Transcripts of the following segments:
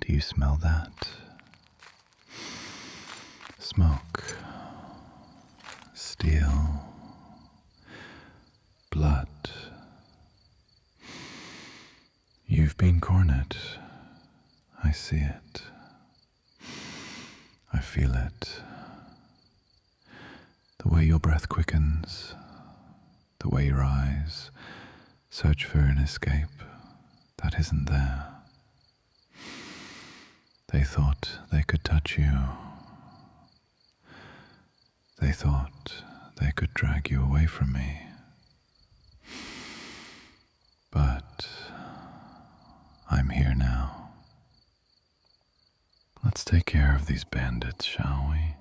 Do you smell that? Smoke, steel, blood. You've been cornered. I see it. I feel it. The way your breath quickens, the way your eyes search for an escape that isn't there. They thought they could touch you. They thought they could drag you away from me. But I'm here now. Let's take care of these bandits, shall we?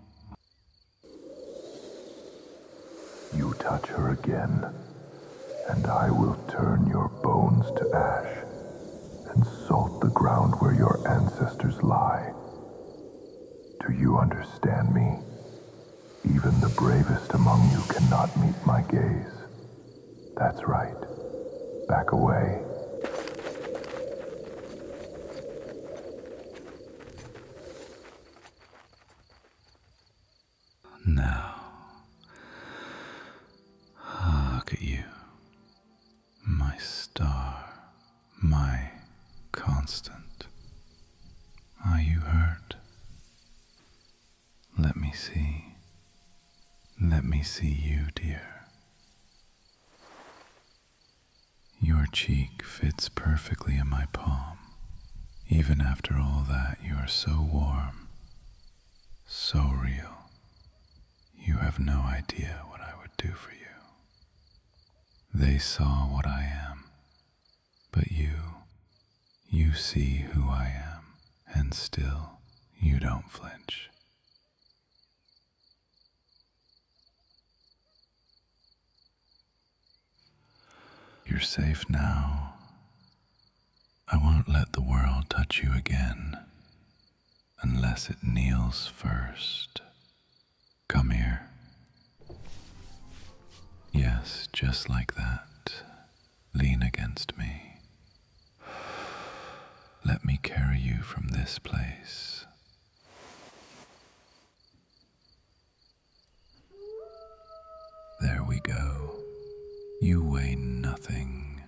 You touch her again, and I will turn your bones to ash and salt the ground where your ancestors lie. Do you understand me? Even the bravest among you cannot meet my gaze. That's right. Back away. Now, look at you, my star, my constant. Are you hurt? Let me see. Let me see you, dear. Your cheek fits perfectly in my palm. Even after all that, you are so warm, so real. You have no idea what I would do for you. They saw what I am, but you see who I am, and still you don't flinch. You're safe now. I won't let the world touch you again unless it kneels first. Come here. Yes, just like that. Lean against me. Let me carry you from this place. There we go. You weigh nothing.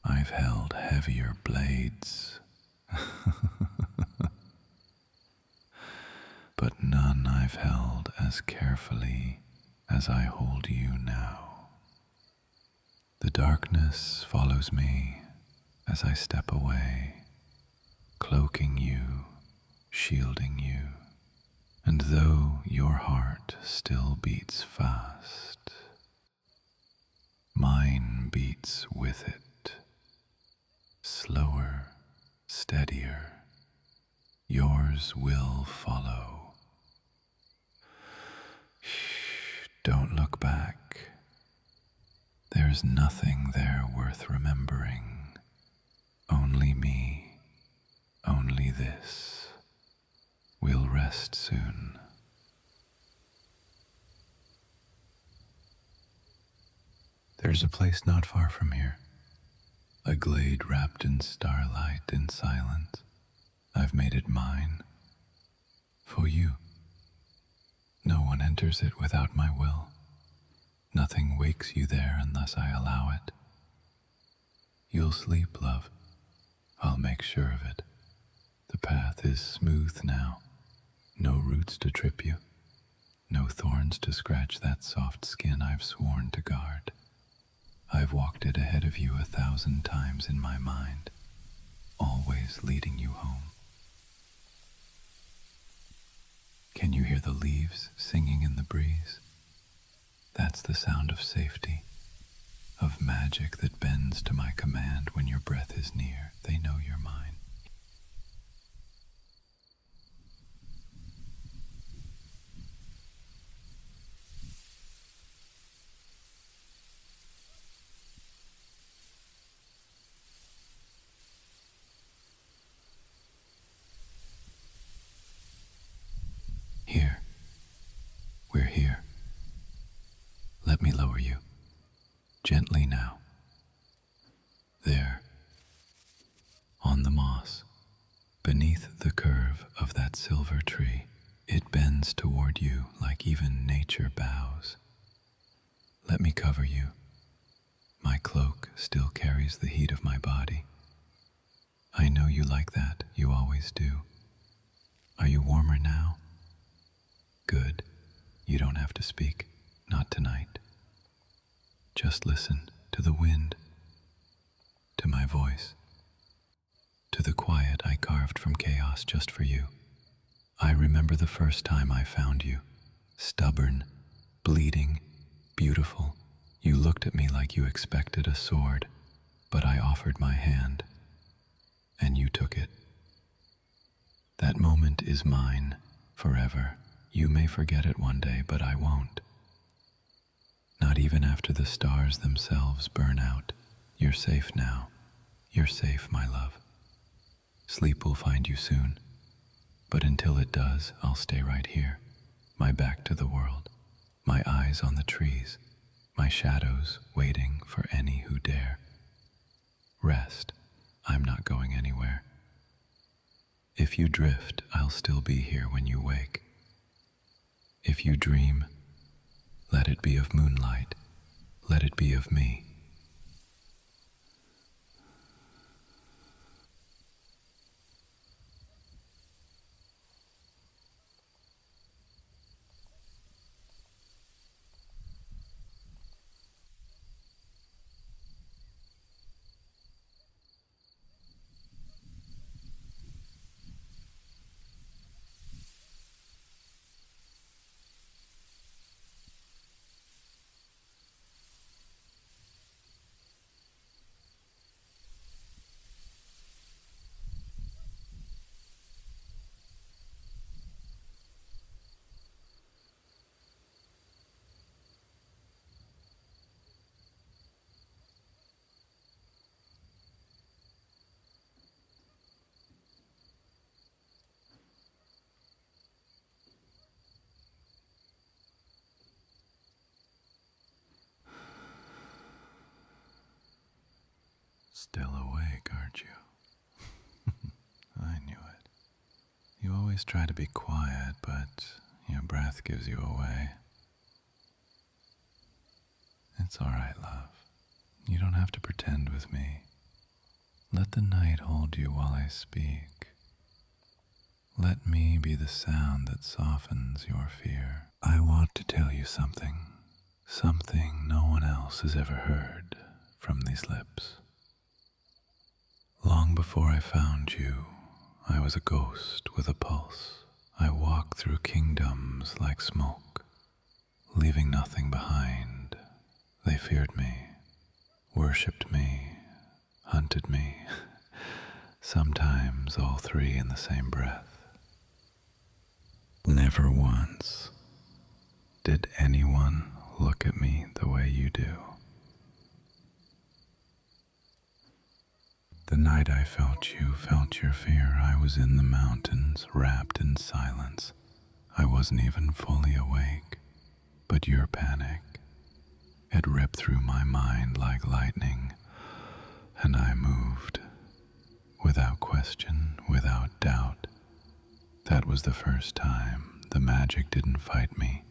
I've held heavier blades. But none I've held as carefully as I hold you now. The darkness follows me as I step away, cloaking you, shielding you, and though your heart still beats fast, mine beats with it, slower, steadier. Yours will follow. Shh, don't look back. There's nothing there worth remembering. Only me, only this. We'll rest soon. There's a place not far from here, a glade wrapped in starlight and silence. I've made it mine, for you. No one enters it without my will. Nothing wakes you there unless I allow it. You'll sleep, love. I'll make sure of it. The path is smooth now. No roots to trip you. No thorns to scratch that soft skin I've sworn to guard. I've walked it ahead of you 1,000 times in my mind, always leading you home. Can you hear the leaves singing in the breeze? That's the sound of safety, of magic that bends to my command when your breath is near. They know you're mine. Here. We're here. Let me lower you. Gently now. There. On the moss. Beneath that silver tree. It bends toward you like even nature bows. Let me cover you. My cloak still carries the heat of my body. I know you like that, you always do. Are you warmer now? Good. You don't have to speak, not tonight. Just listen to the wind, to my voice, to the quiet I carved from chaos just for you. I remember the first time I found you. Stubborn, bleeding, beautiful. You looked at me like you expected a sword, but I offered my hand, and you took it. That moment is mine forever. You may forget it one day, but I won't. Not even after the stars themselves burn out. You're safe now. You're safe, my love. Sleep will find you soon. But until it does, I'll stay right here. My back to the world. My eyes on the trees. My shadows waiting for any who dare. Rest. I'm not going anywhere. If you drift, I'll still be here when you wake. If you dream, let it be of moonlight. Let it be of me. Still awake, aren't you? I knew it. You always try to be quiet, but your breath gives you away. It's all right, love. You don't have to pretend with me. Let the night hold you while I speak. Let me be the sound that softens your fear. I want to tell you something. Something no one else has ever heard from these lips. Long before I found you, I was a ghost with a pulse. I walked through kingdoms like smoke, leaving nothing behind. They feared me, worshipped me, hunted me, sometimes all three in the same breath. Never once did anyone look at me the way you do. The night I felt your fear, I was in the mountains, wrapped in silence. I wasn't even fully awake, but your panic, it ripped through my mind like lightning, and I moved, without question, without doubt. That was the first time the magic didn't fight me.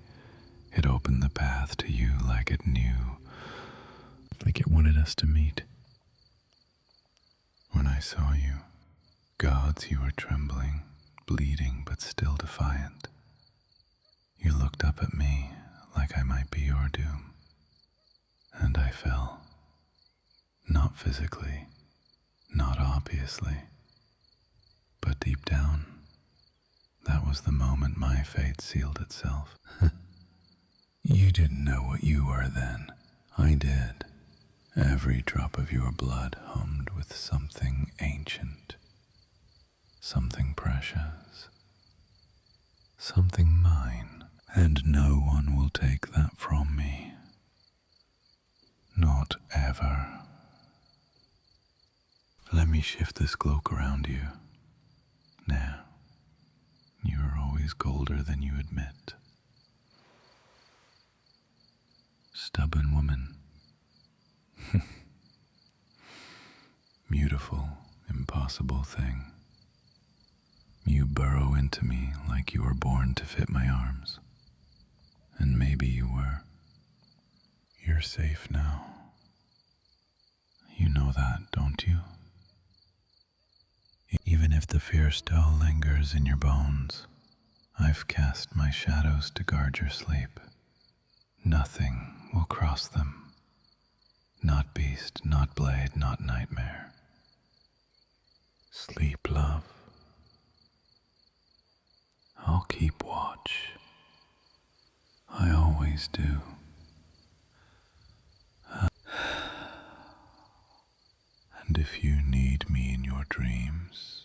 It opened the path to you like it knew, like it wanted us to meet. When I saw you, gods, you were trembling, bleeding, but still defiant. You looked up at me like I might be your doom. And I fell. Not physically, not obviously, but deep down, that was the moment my fate sealed itself. You didn't know what you were then. I did. Every drop of your blood hummed with something ancient, something precious, something mine, and no one will take that from me. Not ever. Let me shift this cloak around you. Now, you are always colder than you admit. Stubborn woman. Beautiful, impossible thing. You burrow into me like you were born to fit my arms. And maybe you were. You're safe now. You know that, don't you? Even if the fear still lingers in your bones, I've cast my shadows to guard your sleep. Nothing will cross them. Not beast, not blade, not nightmare. Sleep, love. I'll keep watch. I always do. And if you need me in your dreams,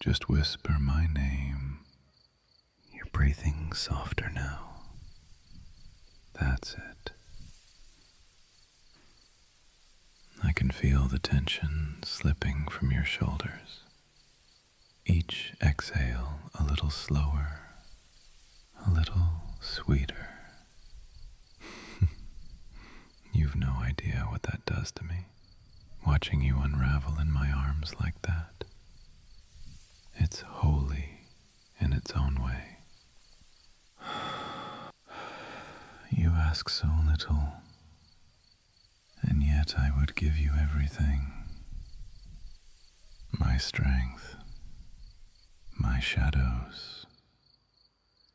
just whisper my name. You're breathing softer now. That's it. I can feel the tension slipping from your shoulders. Each exhale a little slower, a little sweeter. You've no idea what that does to me, watching you unravel in my arms like that. It's holy in its own way. You ask so little, and yet I would give you everything. My strength, my shadows,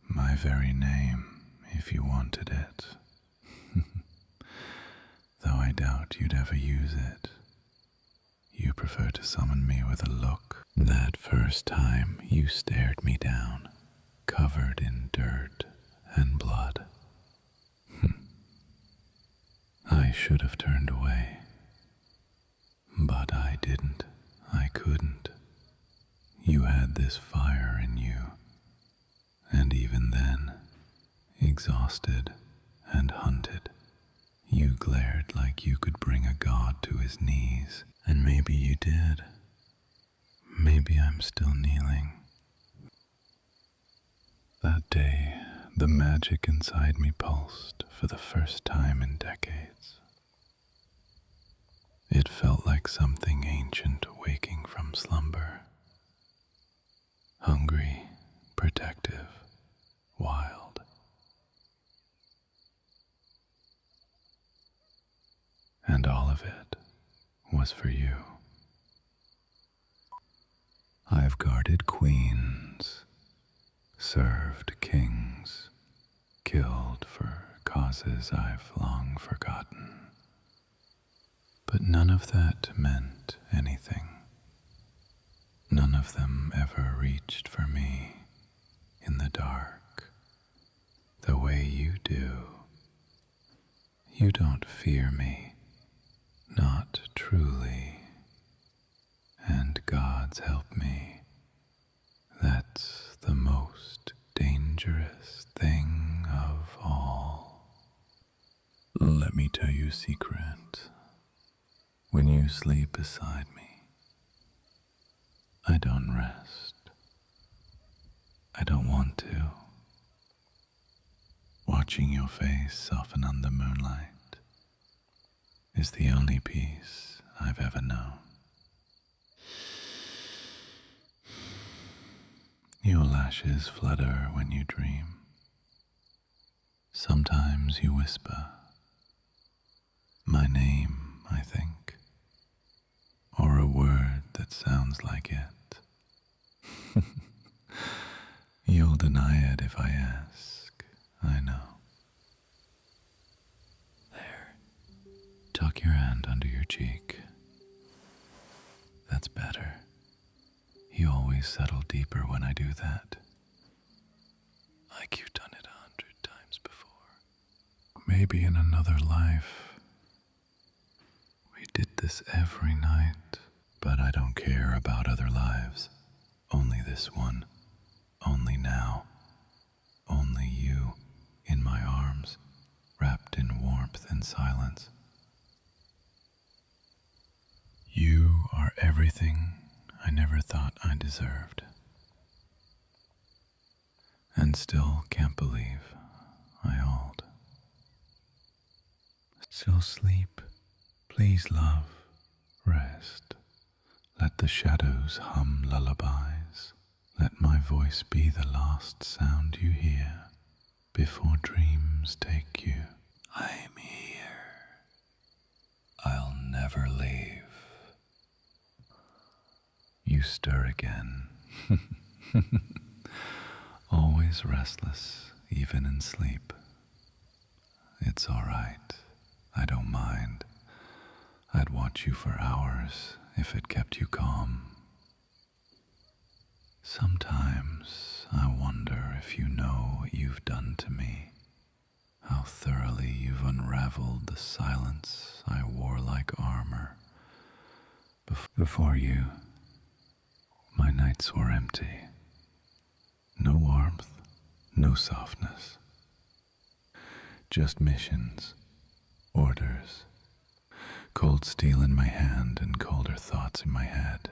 my very name, if you wanted it. Though I doubt you'd ever use it. You prefer to summon me with a look. That first time you stared me down, covered in dirt and blood. I should have turned away, but I didn't. I couldn't. You had this fire in you, and even then, exhausted and hunted, you glared like you could bring a god to his knees, and maybe you did. Maybe I'm still kneeling. That day, the magic inside me pulsed for the first time in decades. It felt like something ancient waking from slumber. Hungry, protective, wild. And all of it was for you. I've guarded queens, served kings, killed for causes I've long forgotten. But none of that meant anything. None of them ever reached for me in the dark, the way you do. You don't fear me, not truly. And God's help me, that's the most dangerous thing of all. Let me tell you a secret. When you sleep beside me, I don't rest. I don't want to. Watching your face soften on the moonlight is the only peace I've ever known. Your lashes flutter when you dream. Sometimes you whisper my name, I think, or a word that sounds like it. You'll deny it if I ask, I know. There. Tuck your hand under your cheek. That's better. You always settle deeper when I do that. Like you've done it 100 times before. Maybe in another life. We did this every night. But I don't care about other lives. Only this one. Only now. Only you in my arms, wrapped in warmth and silence. You are everything I never thought I deserved. And still can't believe I old. So sleep, please love, rest. Let the shadows hum lullabies. Let my voice be the last sound you hear before dreams take you. I'm here. I'll never leave. You stir again. Always restless, even in sleep. It's all right. I don't mind. I'd watch you for hours if it kept you calm. Sometimes I wonder if you know what you've done to me, how thoroughly you've unraveled the silence I wore like armor. Before you, my nights were empty. No warmth, no softness. Just missions, orders, cold steel in my hand and colder thoughts in my head.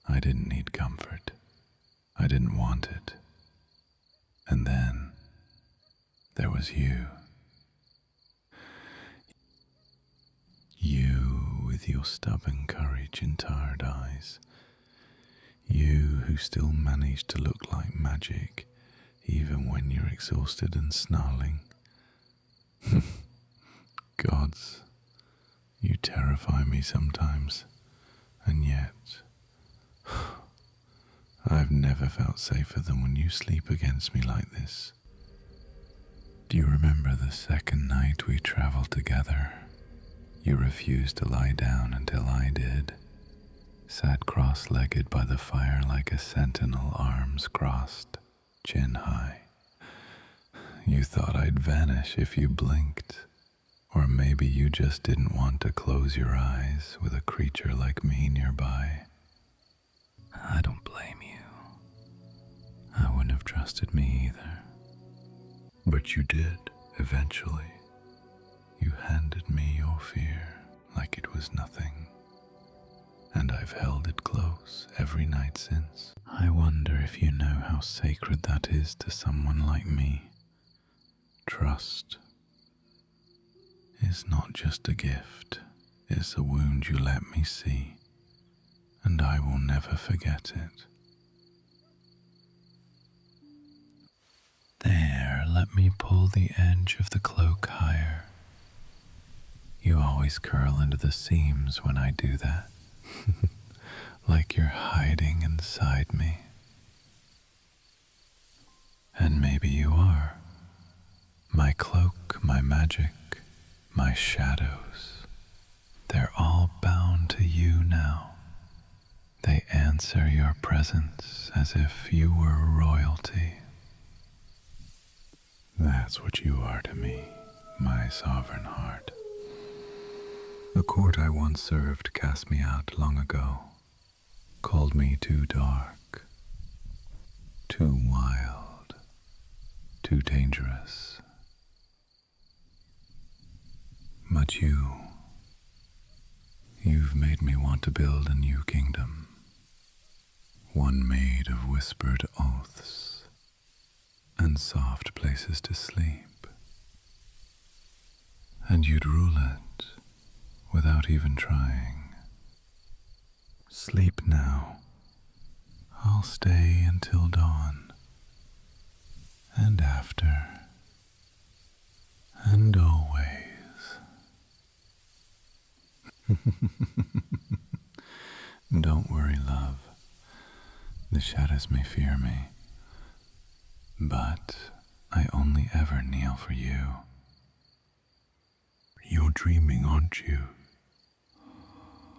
I didn't need comfort. I didn't want it. And then there was you. You with your stubborn courage and tired eyes. You who still manage to look like magic even when you're exhausted and snarling. Gods, you terrify me sometimes, and yet I've never felt safer than when you sleep against me like this. Do you remember the second night we traveled together? You refused to lie down until I did, sat cross-legged by the fire like a sentinel, arms crossed, chin high. You thought I'd vanish if you blinked, or maybe you just didn't want to close your eyes with a creature like me nearby. I don't blame you. I wouldn't have trusted me either. But you did, eventually. You handed me your fear like it was nothing. And I've held it close every night since. I wonder if you know how sacred that is to someone like me. Trust is not just a gift, it's a wound you let me see, and I will never forget it. There, let me pull the edge of the cloak higher. You always curl into the seams when I do that, like you're hiding inside me. And maybe you are. My cloak, my magic, my shadows, they're all bound to you now. They answer your presence as if you were royalty. That's what you are to me, my sovereign heart. The court I once served cast me out long ago, called me too dark, too wild, too dangerous. But you've made me want to build a new kingdom, one made of whispered oaths and soft places to sleep. And you'd rule it without even trying. Sleep now. I'll stay until dawn, and after, and always. Don't worry, love. The shadows may fear me, but I only ever kneel for you. You're dreaming, aren't you?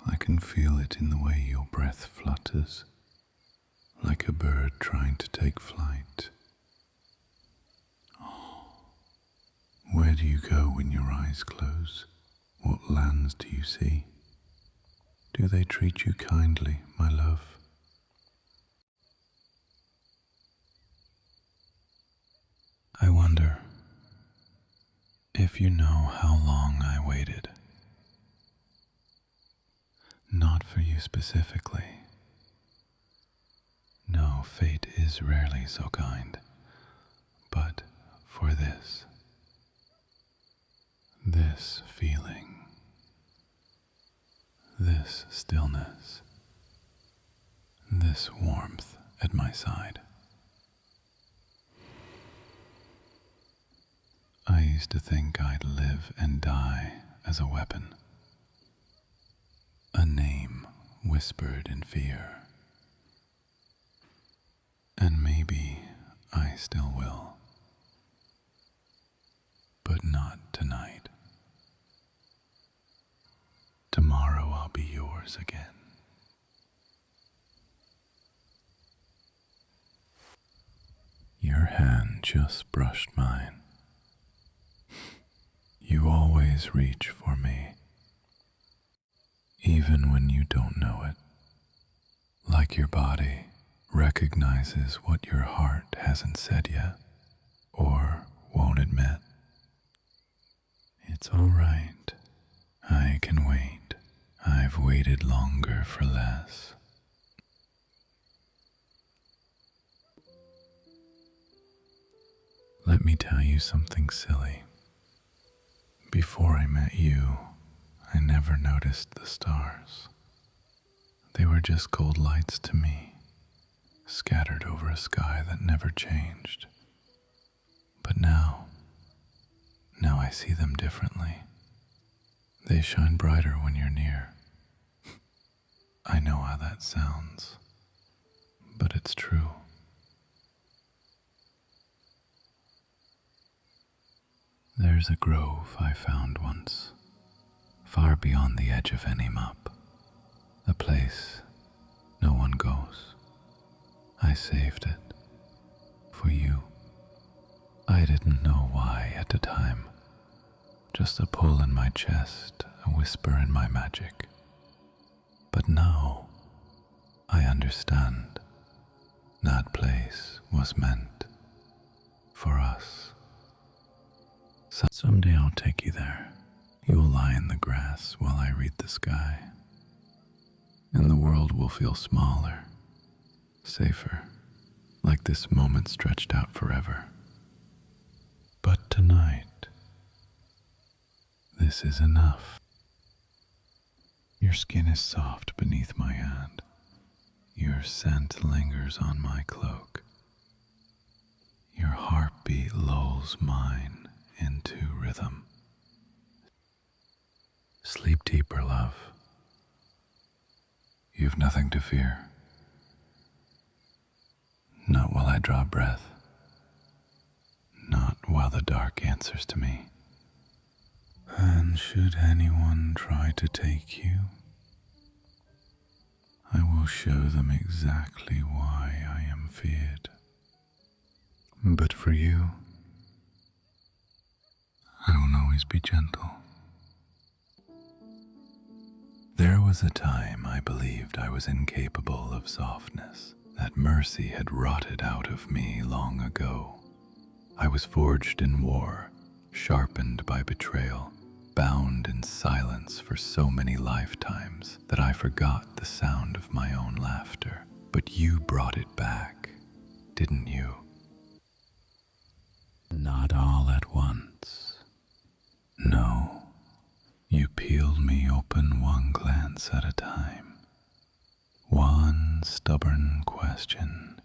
I can feel it in the way your breath flutters, like a bird trying to take flight. Where do you go when your eyes close? What lands do you see? Do they treat you kindly, my love? I wonder if you know how long I waited. Not for you specifically. No, fate is rarely so kind. But for this feeling, this stillness, this warmth at my side. I used to think I'd live and die as a weapon, a name whispered in fear. And maybe I still will, but not tonight. Tomorrow I'll be yours again. Your hand just brushed mine. You always reach for me, even when you don't know it. Like your body recognizes what your heart hasn't said yet, or won't admit. It's all right. I can wait. I've waited longer for less. Let me tell you something silly. Before I met you, I never noticed the stars. They were just cold lights to me, scattered over a sky that never changed. But now I see them differently. They shine brighter when you're near. I know how that sounds, but it's true. There's a grove I found once, far beyond the edge of any map, a place no one goes. I saved it for you. I didn't know why at the time, just a pull in my chest, a whisper in my magic. But now I understand. That place was meant for us. Someday I'll take you there. You'll lie in the grass while I read the sky. And the world will feel smaller, safer, like this moment stretched out forever. But tonight, this is enough. Your skin is soft beneath my hand. Your scent lingers on my cloak. Your heartbeat lulls mine into rhythm. Sleep deeper, love. You've nothing to fear. Not while I draw breath. Not while the dark answers to me. And should anyone try to take you, I will show them exactly why I am feared. But for you, I will always be gentle. There was a time I believed I was incapable of softness, that mercy had rotted out of me long ago. I was forged in war, sharpened by betrayal, bound in silence for so many lifetimes that I forgot the sound of my own laughter. But you brought it back, didn't you? Not all at once. No, you peeled me open one glance at a time. One stubborn question,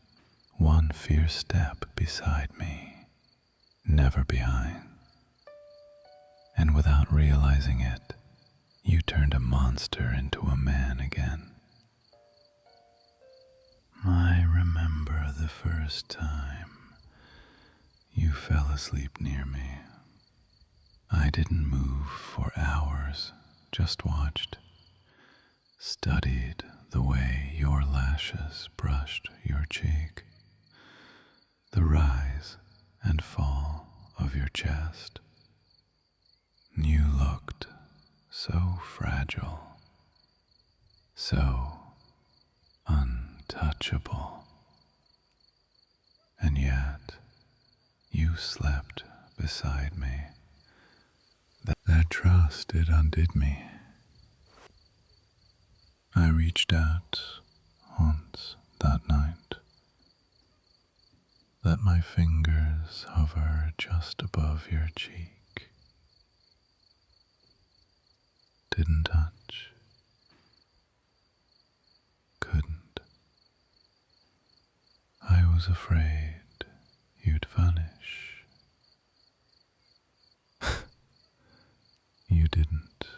one fierce step beside me, never behind. And without realizing it, you turned a monster into a man again. I remember the first time you fell asleep near me. I didn't move for hours, just watched, studied the way your lashes brushed your cheek, the rise and fall of your chest. You looked so fragile, so untouchable, and yet you slept beside me. That trust, it undid me. I reached out once that night, let my fingers hover just above your cheek. Didn't touch, couldn't. was afraid you'd vanish. You didn't.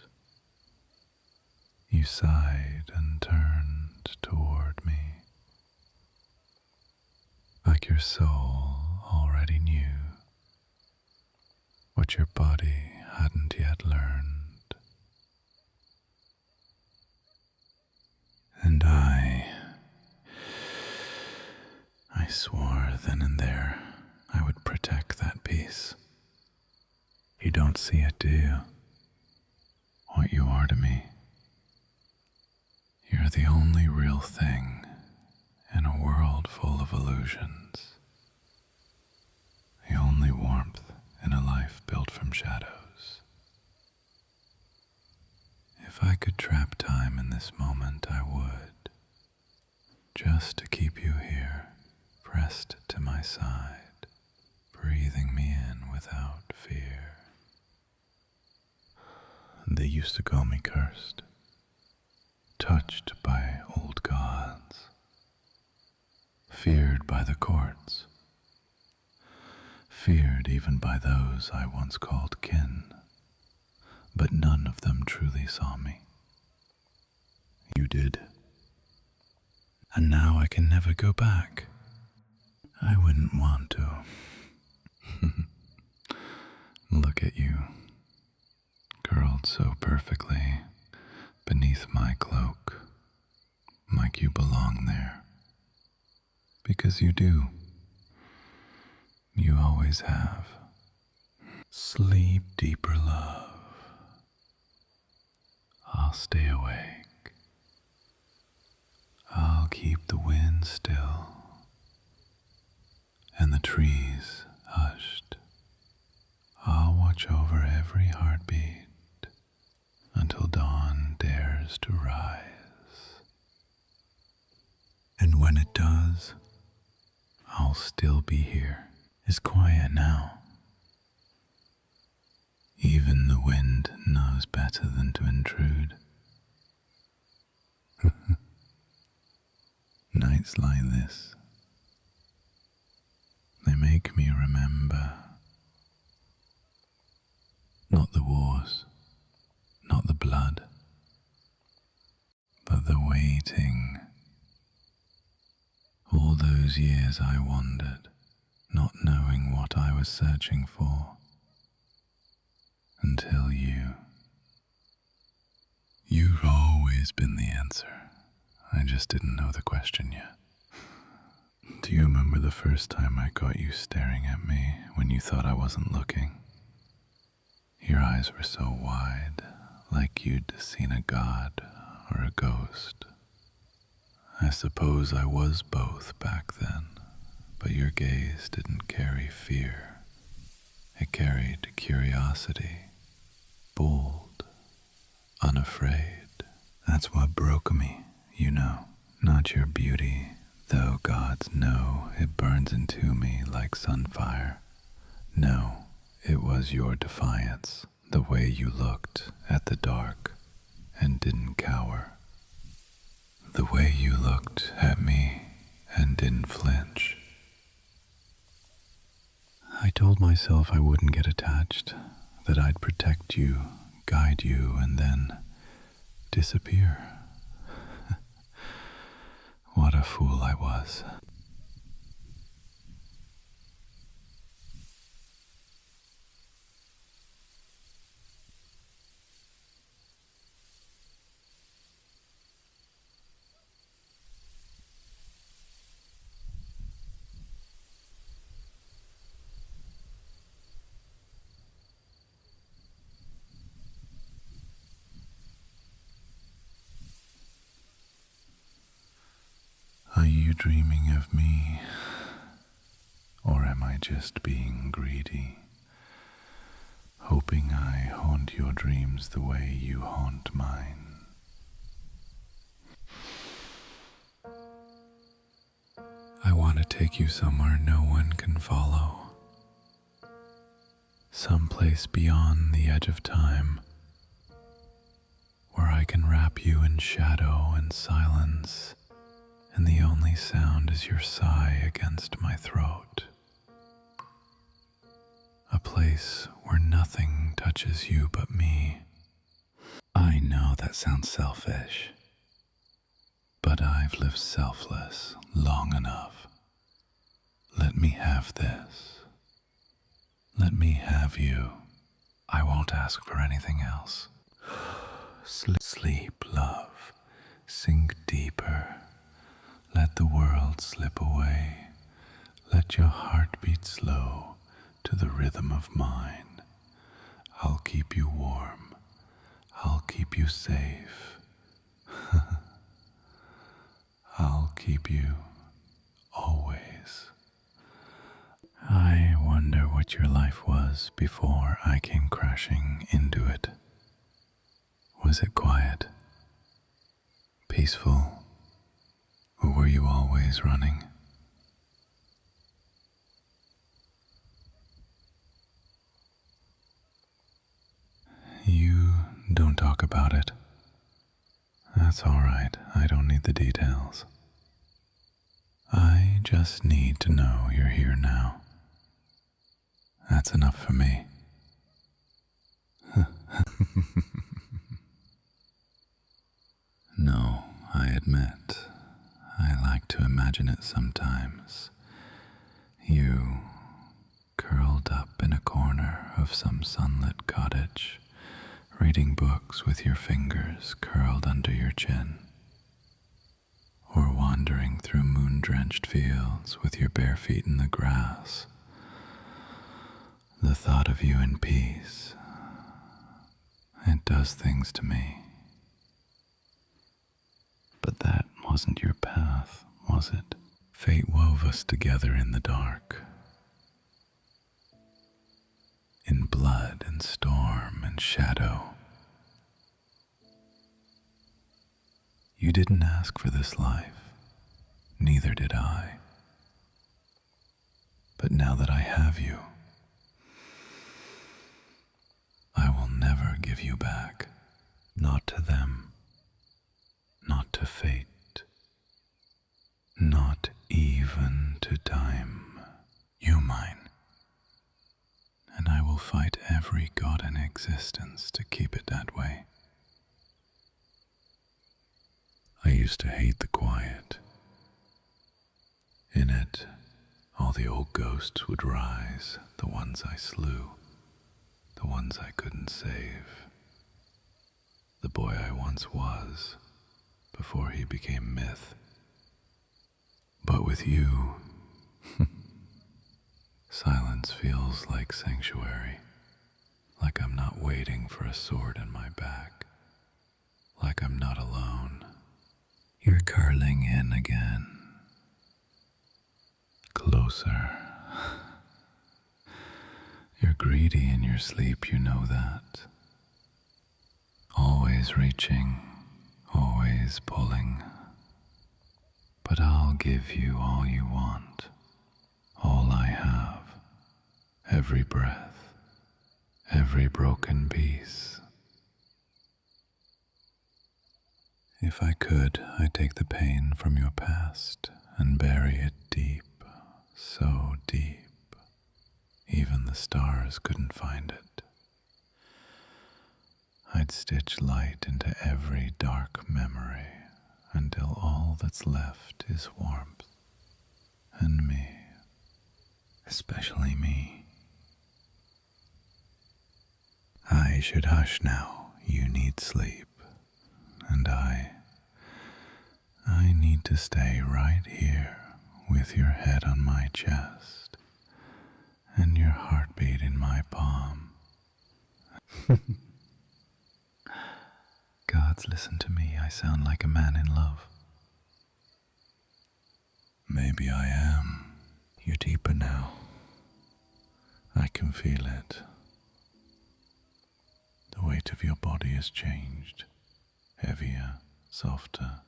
You sighed and turned toward me, like your soul already knew what your body hadn't yet learned. And I swore then and there I would protect that peace. You don't see it, do you? What you are to me. You're the only real thing in a world full of illusions. The only warmth in a life built from shadows. If I could trap time in this moment, I would. Just to keep you here, pressed to my side, breathing me in without fear. They used to call me cursed, touched by old gods, feared by the courts, feared even by those I once called kin, but none of them truly saw me. You did. And now I can never go back. I wouldn't want to. Look at you, curled so perfectly beneath my cloak, like you belong there. Because you do. You always have. Sleep deeper, love. I'll stay awake. I'll keep the wind still and the trees hushed. I'll watch over every heartbeat until dawn dares to rise. And when it does, I'll still be here. It's quiet now. Even the wind knows better than to intrude. Nights like this, they make me remember. Not the wars, not the blood, but the waiting. All those years I wandered, not knowing what I was searching for, until you. You've always been the answer. I just didn't know the question yet. Do you remember the first time I caught you staring at me when you thought I wasn't looking? Your eyes were so wide, like you'd seen a god or a ghost. I suppose I was both back then, but your gaze didn't carry fear. It carried curiosity, bold, unafraid. That's what broke me, you know. Not your beauty, though gods know it burns into me like sunfire. No, it was your defiance, the way you looked at the dark and didn't cower. The way you looked at me and didn't flinch. I told myself I wouldn't get attached, that I'd protect you, guide you, and then disappear. What a fool I was. Are you dreaming of me? Or am I just being greedy? Hoping I haunt your dreams the way you haunt mine. I want to take you somewhere no one can follow. Someplace beyond the edge of time, where I can wrap you in shadow and silence and the only sound is your sigh against my throat. A place where nothing touches you but me. I know that sounds selfish, but I've lived selfless long enough. Let me have this. Let me have you. I won't ask for anything else. Sleep, love. Sink deeper. Let the world slip away. Let your heart beat slow to the rhythm of mine. I'll keep you warm. I'll keep you safe. I'll keep you always. I wonder what your life was before I came crashing into it. Was it quiet, peaceful, or were you always running? You don't talk about it. That's all right. I don't need the details. I just need to know you're here now. That's enough for me. No, I admit, I like to imagine it sometimes. You, curled up in a corner of some sunlit cottage, reading books with your fingers curled under your chin, or wandering through moon-drenched fields with your bare feet in the grass. The thought of you in peace, it does things to me. But that wasn't your path, was it? Fate wove us together in the dark, in blood and storm and shadow. You didn't ask for this life, neither did I. But now that I have you, I will never give you back. Not to them, not to fate, not even to time. You're mine, and I will fight every god in existence to keep it that way. I used to hate the quiet. In it, all the old ghosts would rise, the ones I slew, the ones I couldn't save, the boy I once was before he became myth. But with you, silence feels like sanctuary, like I'm not waiting for a sword in my back, like I'm not alone. You're curling in again. Closer. You're greedy in your sleep, you know that. Always reaching, always pulling. But I'll give you all you want, all I have, every breath, every broken piece. If I could, I'd take the pain from your past and bury it deep, so deep, even the stars couldn't find it. I'd stitch light into every dark memory until all that's left is warmth and me, especially me. I should hush now. You need sleep, and I need to stay right here with your head on my chest and your heartbeat in my palm. Gods, listen to me. I sound like a man in love. Maybe I am. You're deeper now. I can feel it. The weight of your body has changed. Heavier, softer,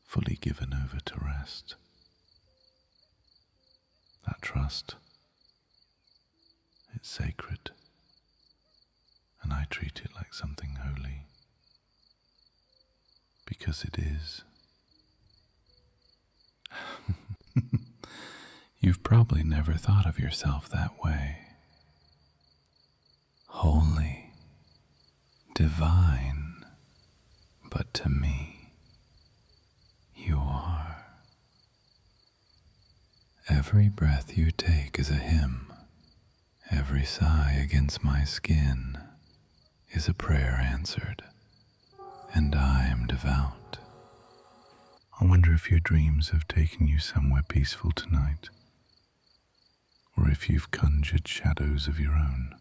fully given over to rest. That trust, it's sacred, and I treat it like something holy, because it is. You've probably never thought of yourself that way. Holy, divine, but to me, you are. Every breath you take is a hymn. Every sigh against my skin is a prayer answered, and I am devout. I wonder if your dreams have taken you somewhere peaceful tonight, or if you've conjured shadows of your own.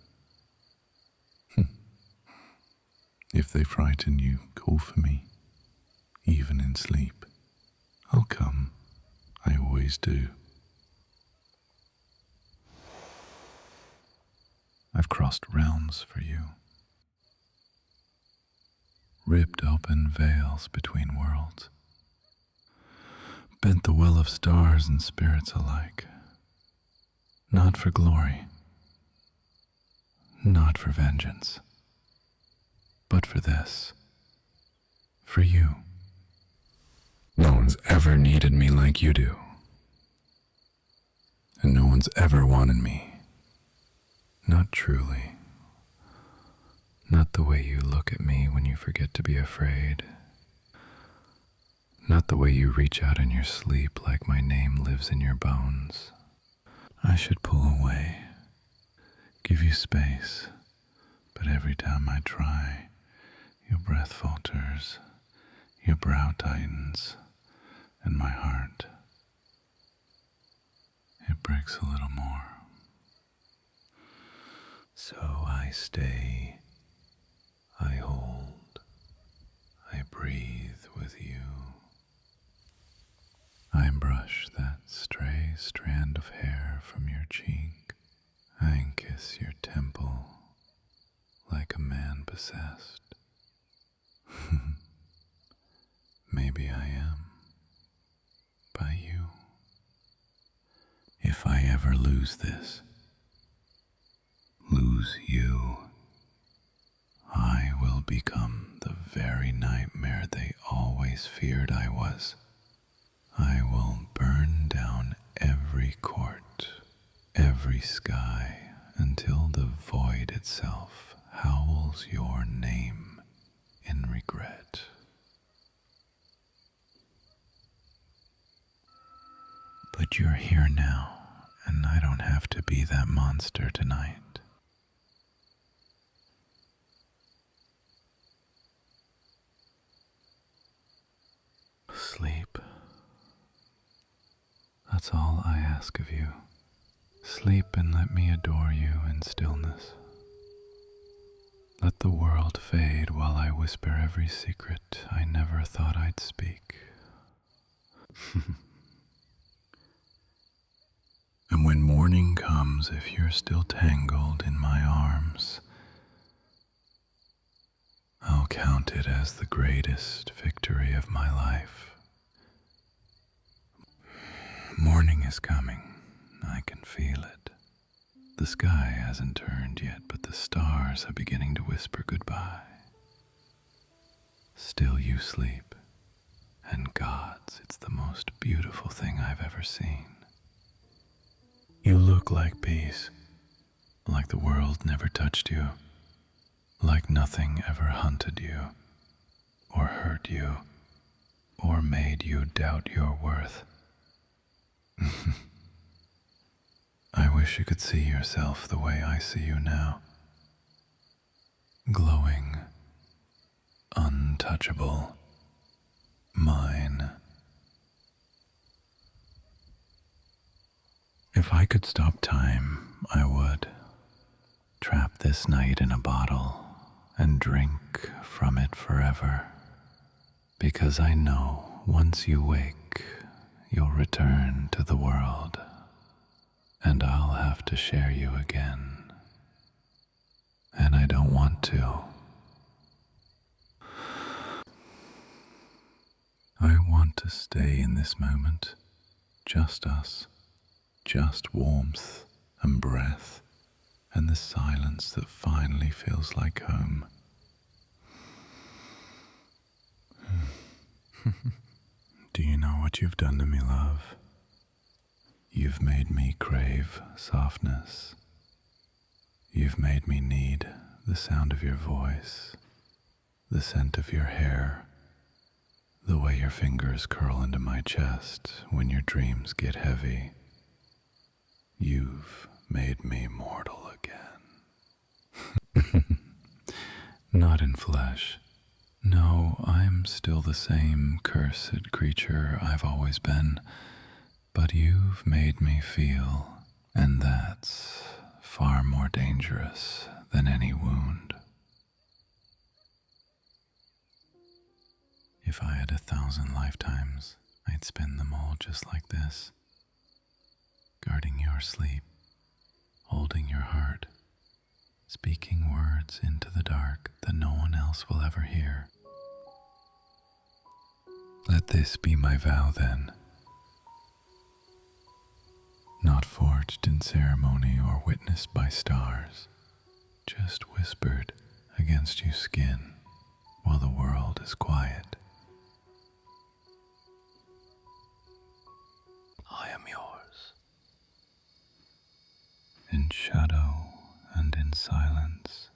If they frighten you, call for me, even in sleep. I'll come, I always do. I've crossed realms for you, ripped open veils between worlds, bent the will of stars and spirits alike, not for glory, not for vengeance, but for this, for you. No one's ever needed me like you do, and no one's ever wanted me. Not truly. Not the way you look at me when you forget to be afraid. Not the way you reach out in your sleep like my name lives in your bones. I should pull away, give you space, but every time I try, your breath falters, your brow tightens, and my heart, it breaks a little more. So I stay, I hold, I breathe with you. I brush that stray strand of hair from your cheek. I kiss your temple like a man possessed. Maybe I am by you. If I ever lose this, lose you, I will become the very nightmare they always feared I was. I will burn down every court, every sky, until the void itself howls your name in regret. But you're here now, and I don't have to be that monster tonight. Sleep. That's all I ask of you. Sleep and let me adore you in stillness. Let the world fade while I whisper every secret I never thought I'd speak. And when morning comes, if you're still tangled in my arms, I'll count it as the greatest victory of my life. Morning is coming. I can feel it. The sky hasn't turned yet, but the stars are beginning to whisper goodbye. Still you sleep, and gods, it's the most beautiful thing I've ever seen. You look like peace, like the world never touched you, like nothing ever hunted you, or hurt you, or made you doubt your worth. I wish you could see yourself the way I see you now. Glowing, untouchable, mine. If I could stop time, I would. Trap this night in a bottle and drink from it forever. Because I know once you wake, you'll return to the world, and I'll have to share you again. And I don't want to. I want to stay in this moment, just us, just warmth and breath, and the silence that finally feels like home. Do you know what you've done to me, love? You've made me crave softness. You've made me need the sound of your voice, the scent of your hair, the way your fingers curl into my chest when your dreams get heavy. You've made me mortal again. Not in flesh. No, I'm still the same cursed creature I've always been, but you've made me feel, and that's far more dangerous than any wound. If I had 1,000 lifetimes, I'd spend them all just like this, guarding your sleep, holding your heart, speaking words into the dark that no one else will ever hear. Let this be my vow then, not forged in ceremony or witnessed by stars, just whispered against your skin while the world is quiet. I am yours. In shadow and in silence,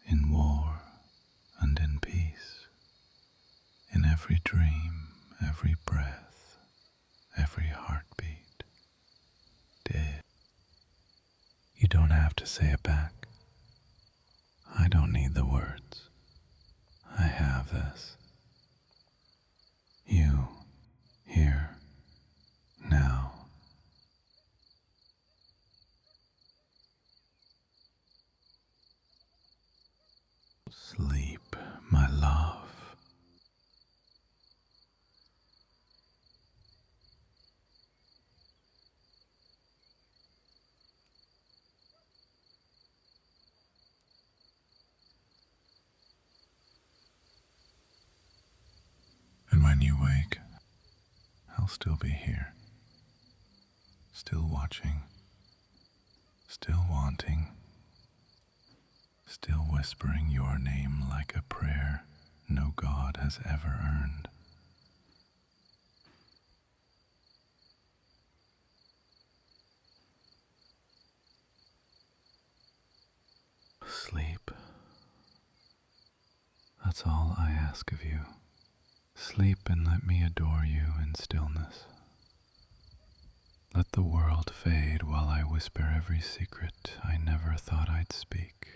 in war and in peace, in every dream, every breath, every heartbeat, dead. You don't have to say it back. I don't need the words. I have this. You, here, now. Sleep, my love. And when you wake, I'll still be here, still watching, still wanting, still whispering your name like a prayer no God has ever earned. Sleep. That's all I ask of you. Sleep and let me adore you in stillness. Let the world fade while I whisper every secret I never thought I'd speak.